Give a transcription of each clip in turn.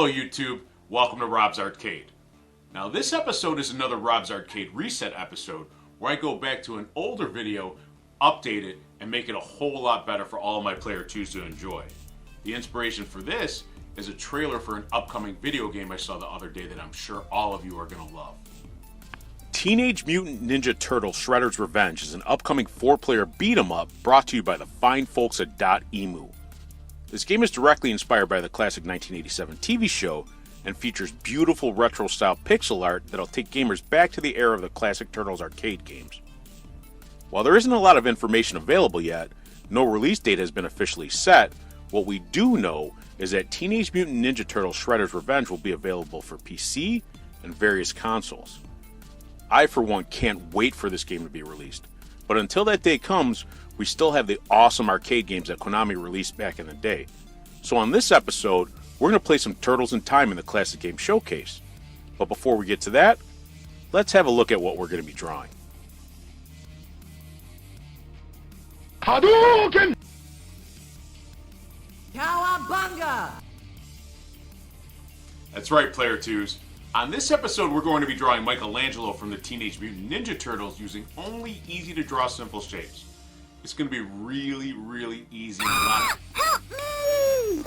Hello YouTube, welcome to Rob's Arcade. Now this episode is another Rob's Arcade reset episode where I go back to an older video, update it, and make it a whole lot better for all of my Player 2s to enjoy. The inspiration for this is a trailer for an upcoming video game I saw the other day that I'm sure all of you are going to love. Teenage Mutant Ninja Turtles Shredder's Revenge is an upcoming 4-player beat-em-up brought to you by the fine folks at .emu. This game is directly inspired by the classic 1987 TV show and features beautiful retro-style pixel art that'll take gamers back to the era of the classic Turtles arcade games. While there isn't a lot of information available yet, no release date has been officially set, what we do know is that Teenage Mutant Ninja Turtles Shredder's Revenge will be available for PC and various consoles. I, for one, can't wait for this game to be released, but until that day comes, we still have the awesome arcade games that Konami released back in the day. So on this episode, we're going to play some Turtles in Time in the Classic Game Showcase. But before we get to that, let's have a look at what we're going to be drawing. Hadouken! Cowabunga! That's right, Player 2s. On this episode, we're going to be drawing Michaelangelo from the Teenage Mutant Ninja Turtles using only easy-to-draw simple shapes. It's going to be really, really easy. Help me!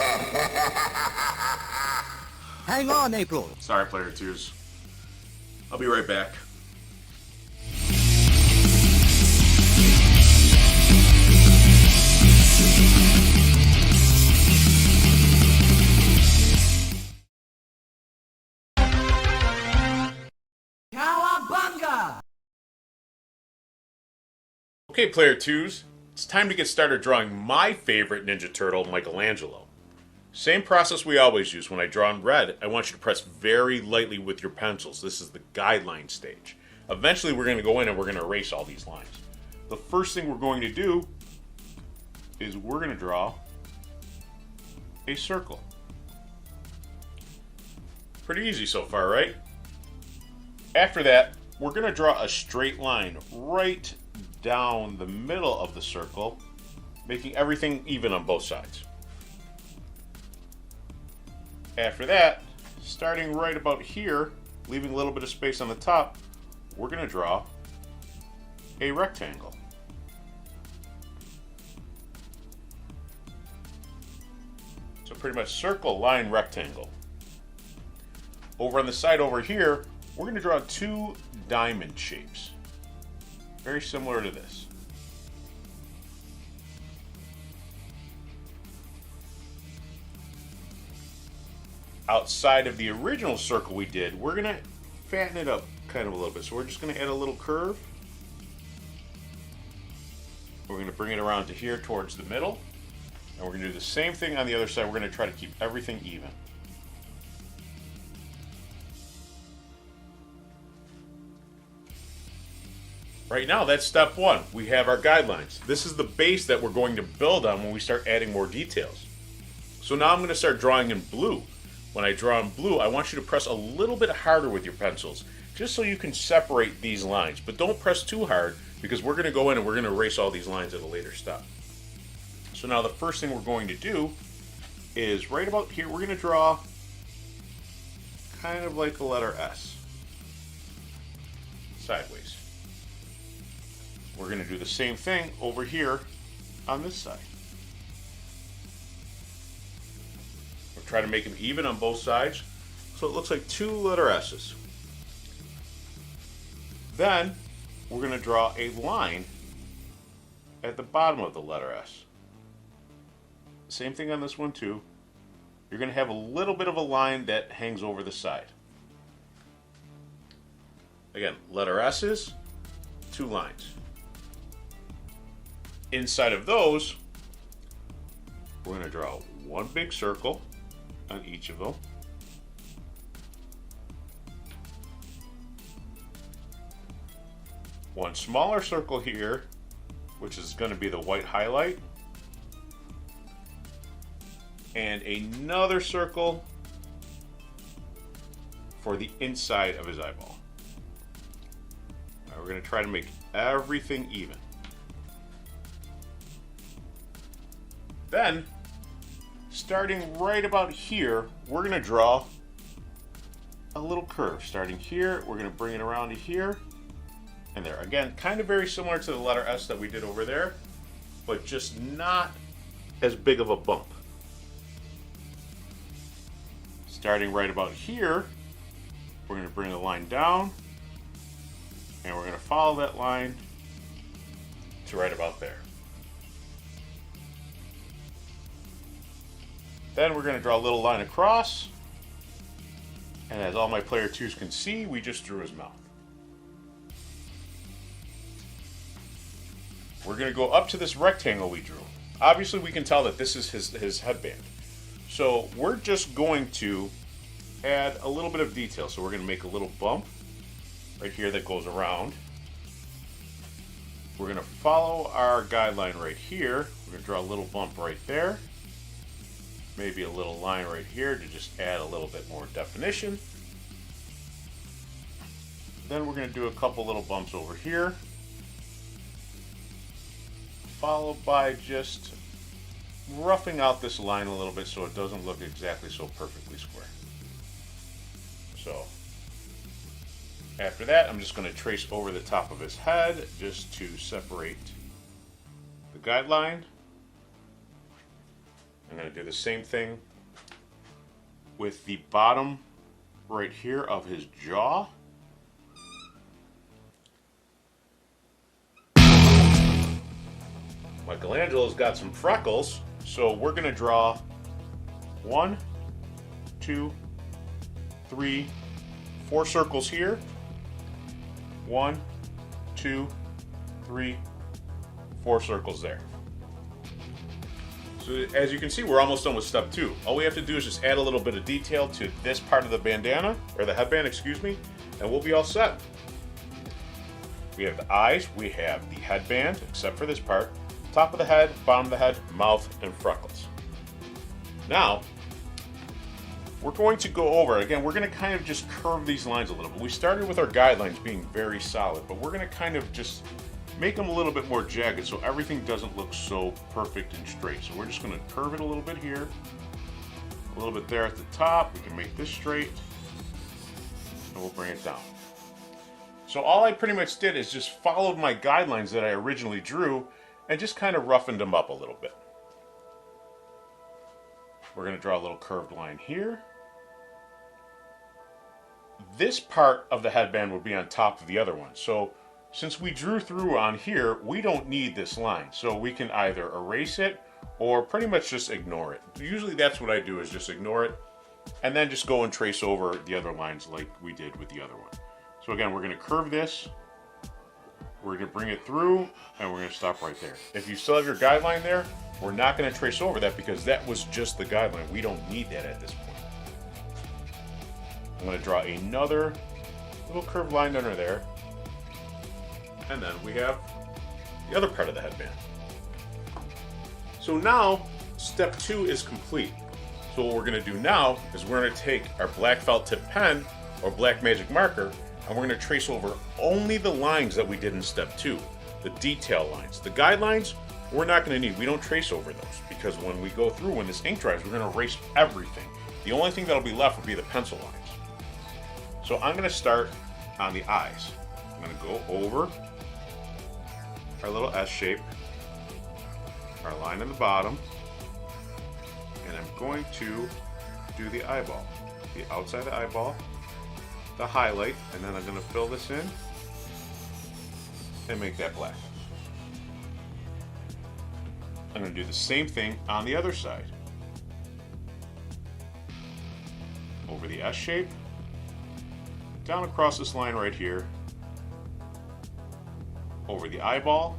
Hang on, April. Sorry, Player 2s. I'll be right back. Cowabunga! Okay, Player 2s, it's time to get started drawing my favorite Ninja Turtle, Michaelangelo. Same process we always use. When I draw in red, I want you to press very lightly with your pencils. This is the guideline stage. Eventually, we're going to go in and we're going to erase all these lines. The first thing we're going to do is we're going to draw a circle. Pretty easy so far, right? After that, we're going to draw a straight line right down the middle of the circle, making everything even on both sides. After that, starting right about here, leaving a little bit of space on the top, we're going to draw a rectangle. So pretty much circle, line, rectangle. Over on the side over here, we're going to draw two diamond shapes. Very similar to this. Outside of the original circle we did, we're going to fatten it up kind of a little bit. So we're just going to add a little curve. We're going to bring it around to here towards the middle. And we're going to do the same thing on the other side. We're going to try to keep everything even. Right now, that's step one. We have our guidelines. This is the base that we're going to build on when we start adding more details. So now I'm going to start drawing in blue. When I draw in blue, I want you to press a little bit harder with your pencils, just so you can separate these lines. But don't press too hard, because we're going to go in and we're going to erase all these lines at a later step. So now the first thing we're going to do is right about here, we're going to draw kind of like a letter S, sideways. We're going to do the same thing over here on this side. We'll try to make them even on both sides, so it looks like two letter S's. Then we're going to draw a line at the bottom of the letter S. Same thing on this one too. You're going to have a little bit of a line that hangs over the side. Again, letter S's, two lines. Inside of those, we're going to draw one big circle on each of them. One smaller circle here, which is going to be the white highlight. And another circle for the inside of his eyeball. Now we're going to try to make everything even. Then starting right about here, we're going to draw a little curve. Starting here, we're going to bring it around to here and there. Again, kind of very similar to the letter S that we did over there, but just not as big of a bump. Starting right about here, we're going to bring the line down, and we're going to follow that line to right about there. Then we're going to draw a little line across, and as all my player 2s can see, we just drew his mouth. We're going to go up to this rectangle we drew. Obviously, we can tell that this is his headband. So we're just going to add a little bit of detail. So we're going to make a little bump right here that goes around. We're going to follow our guideline right here. We're going to draw a little bump right there. Maybe a little line right here to just add a little bit more definition. Then we're going to do a couple little bumps over here, followed by just roughing out this line a little bit so it doesn't look exactly so perfectly square. So after that, I'm just going to trace over the top of his head just to separate the guideline. I'm going to do the same thing with the bottom right here of his jaw. Michelangelo's got some freckles, so we're going to draw 1, 2, 3, 4 circles here. 1, 2, 3, 4 circles there. So as you can see, we're almost done with step 2. All we have to do is just add a little bit of detail to this part of the bandana, or the headband, excuse me, and we'll be all set. We have the eyes, we have the headband, except for this part, top of the head, bottom of the head, mouth, and freckles. Now, we're going to go over, again, we're going to kind of just curve these lines a little bit. We started with our guidelines being very solid, but we're going to kind of just make them a little bit more jagged so everything doesn't look so perfect and straight. So we're just going to curve it a little bit here, a little bit there at the top. We can make this straight, and we'll bring it down. So all I pretty much did is just followed my guidelines that I originally drew and just kind of roughened them up a little bit. We're going to draw a little curved line here. This part of the headband would be on top of the other one. So since we drew through on here, we don't need this line. So we can either erase it or pretty much just ignore it. Usually that's what I do, is just ignore it and then just go and trace over the other lines like we did with the other one. So again, we're going to curve this. We're going to bring it through, and we're going to stop right there. If you still have your guideline there, we're not going to trace over that because that was just the guideline. We don't need that at this point. I'm going to draw another little curved line under there. And then we have the other part of the headband. So now, step 2 is complete. So what we're going to do now is we're going to take our black felt tip pen or black magic marker, and we're going to trace over only the lines that we did in step 2, the detail lines. The guidelines, we're not going to need. We don't trace over those because when we go through, when this ink dries, we're going to erase everything. The only thing that'll be left will be the pencil lines. So I'm going to start on the eyes. I'm going to go over our little S shape, our line in the bottom, and I'm going to do the eyeball, the outside of the eyeball, the highlight, and then I'm going to fill this in and make that black. I'm going to do the same thing on the other side. Over the S shape, down across this line right here, over the eyeball,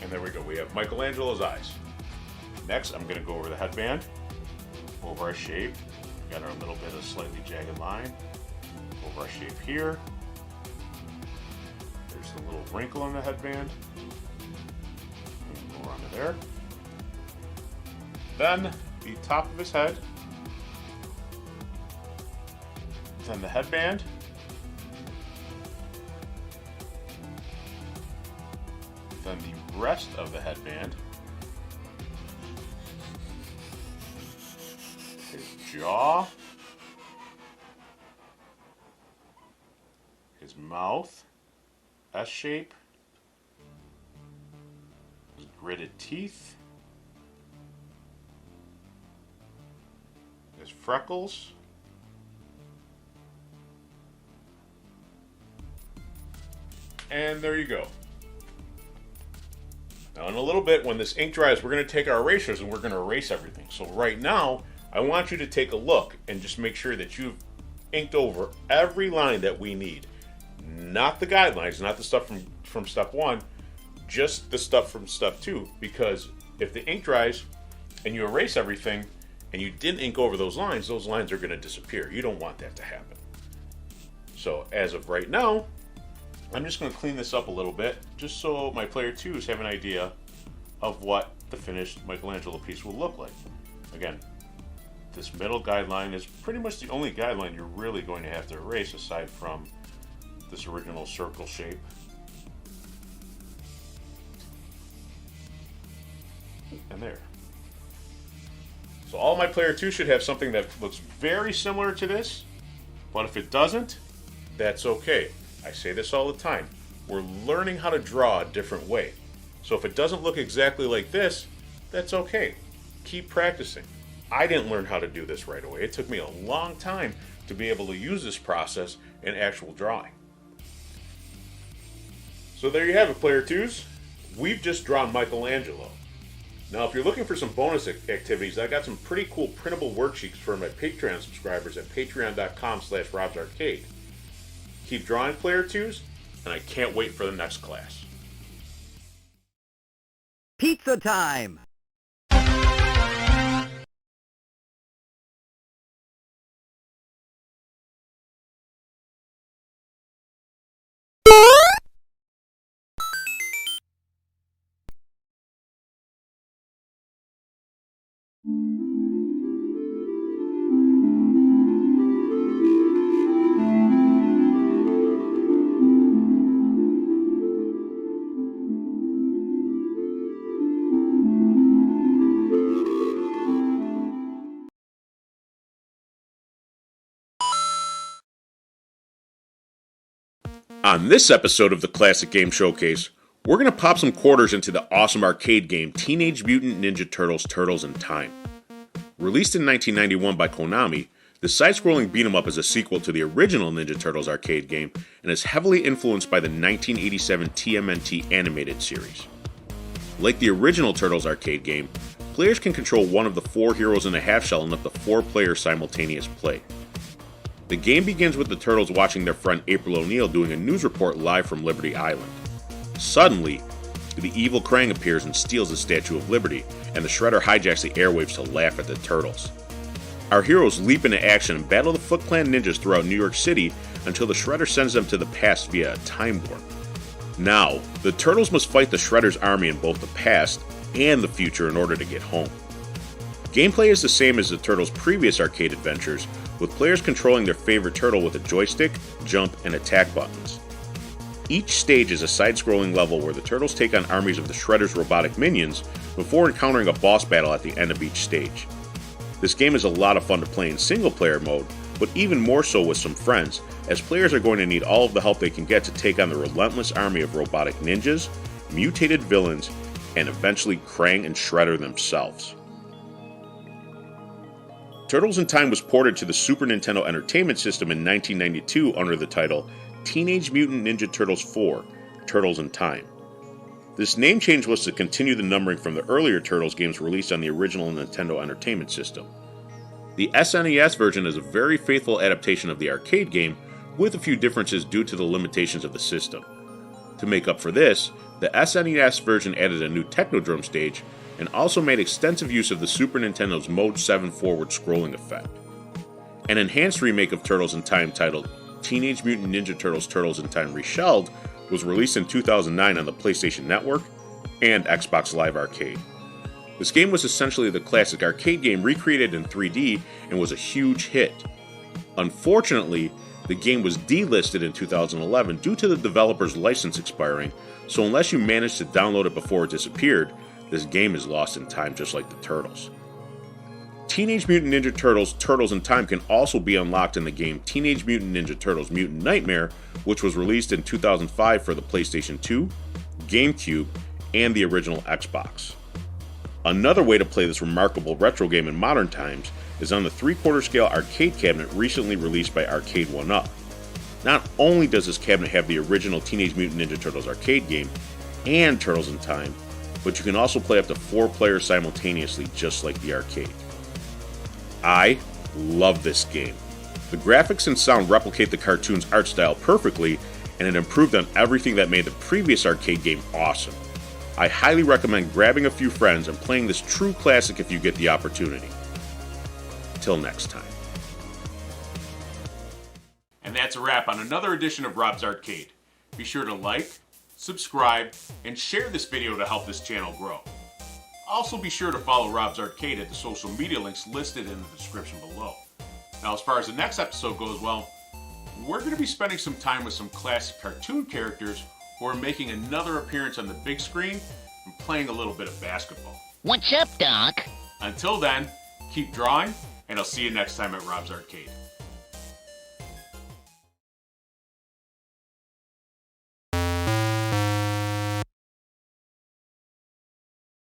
and there we go. We have Michelangelo's eyes. Next, I'm going to go over the headband, over our shape. Got our little bit of slightly jagged line over our shape here. There's the little wrinkle on the headband. Go around to there. Then the top of his head. Then the headband. Then the rest of the headband. jaw, his mouth, S shape, his gritted teeth, his freckles, and there you go. Now in a little bit, when this ink dries, we're going to take our erasers and we're going to erase everything. So right now, I want you to take a look and just make sure that you've inked over every line that we need. Not the guidelines, not the stuff from step 1, just the stuff from step 2. Because if the ink dries and you erase everything and you didn't ink over those lines are going to disappear. You don't want that to happen. So as of right now, I'm just going to clean this up a little bit, just so my player 2s have an idea of what the finished Michelangelo piece will look like. Again, this middle guideline is pretty much the only guideline you're really going to have to erase aside from this original circle shape. And there. So all my player 2 should have something that looks very similar to this, but if it doesn't, that's okay. I say this all the time. We're learning how to draw a different way. So if it doesn't look exactly like this, that's okay. Keep practicing. I didn't learn how to do this right away. It took me a long time to be able to use this process in actual drawing. So there you have it, player 2s. We've just drawn Michelangelo. Now if you're looking for some bonus activities, I got some pretty cool printable worksheets for my Patreon subscribers at patreon.com/robsarcade. Keep drawing, player 2s, and I can't wait for the next class. Pizza time! On this episode of the Classic Game Showcase, we're going to pop some quarters into the awesome arcade game Teenage Mutant Ninja Turtles: Turtles in Time. Released in 1991 by Konami, the side-scrolling beat-em-up is a sequel to the original Ninja Turtles arcade game and is heavily influenced by the 1987 TMNT animated series. Like the original Turtles arcade game, players can control one of the 4 heroes in a half-shell and up to 4 players simultaneous play. The game begins with the Turtles watching their friend April O'Neil doing a news report live from Liberty Island. Suddenly, the evil Krang appears and steals the Statue of Liberty, and the Shredder hijacks the airwaves to laugh at the Turtles. Our heroes leap into action and battle the Foot Clan ninjas throughout New York City until the Shredder sends them to the past via a time warp. Now, the Turtles must fight the Shredder's army in both the past and the future in order to get home. Gameplay is the same as the Turtles' previous arcade adventures, with players controlling their favorite turtle with a joystick, jump, and attack buttons. Each stage is a side-scrolling level where the Turtles take on armies of the Shredder's robotic minions before encountering a boss battle at the end of each stage. This game is a lot of fun to play in single-player mode, but even more so with some friends, as players are going to need all of the help they can get to take on the relentless army of robotic ninjas, mutated villains, and eventually Krang and Shredder themselves. Turtles in Time was ported to the Super Nintendo Entertainment System in 1992 under the title Teenage Mutant Ninja Turtles 4: Turtles in Time. This name change was to continue the numbering from the earlier Turtles games released on the original Nintendo Entertainment System. The SNES version is a very faithful adaptation of the arcade game, with a few differences due to the limitations of the system. To make up for this, the SNES version added a new Technodrome stage, and also made extensive use of the Super Nintendo's Mode 7 forward scrolling effect. An enhanced remake of Turtles in Time titled Teenage Mutant Ninja Turtles: Turtles in Time Reshelled was released in 2009 on the PlayStation Network and Xbox Live Arcade. This game was essentially the classic arcade game recreated in 3D and was a huge hit. Unfortunately, the game was delisted in 2011 due to the developer's license expiring, so unless you managed to download it before it disappeared, this game is lost in time just like the Turtles. Teenage Mutant Ninja Turtles Turtles in Time can also be unlocked in the game Teenage Mutant Ninja Turtles Mutant Nightmare, which was released in 2005 for the PlayStation 2, GameCube, and the original Xbox. Another way to play this remarkable retro game in modern times is on the 3/4 scale arcade cabinet recently released by Arcade 1UP. Not only does this cabinet have the original Teenage Mutant Ninja Turtles arcade game and Turtles in Time, but you can also play up to 4 players simultaneously just like the arcade. I love this game. The graphics and sound replicate the cartoon's art style perfectly, and it improved on everything that made the previous arcade game awesome. I highly recommend grabbing a few friends and playing this true classic if you get the opportunity. Till next time. And that's a wrap on another edition of Rob's Arcade. Be sure to like, subscribe, and share this video to help this channel grow. Also be sure to follow Rob's Arcade at the social media links listed in the description below. Now as far as the next episode goes, well, we're going to be spending some time with some classic cartoon characters who are making another appearance on the big screen and playing a little bit of basketball. What's up, Doc? Until then, keep drawing, and I'll see you next time at Rob's Arcade.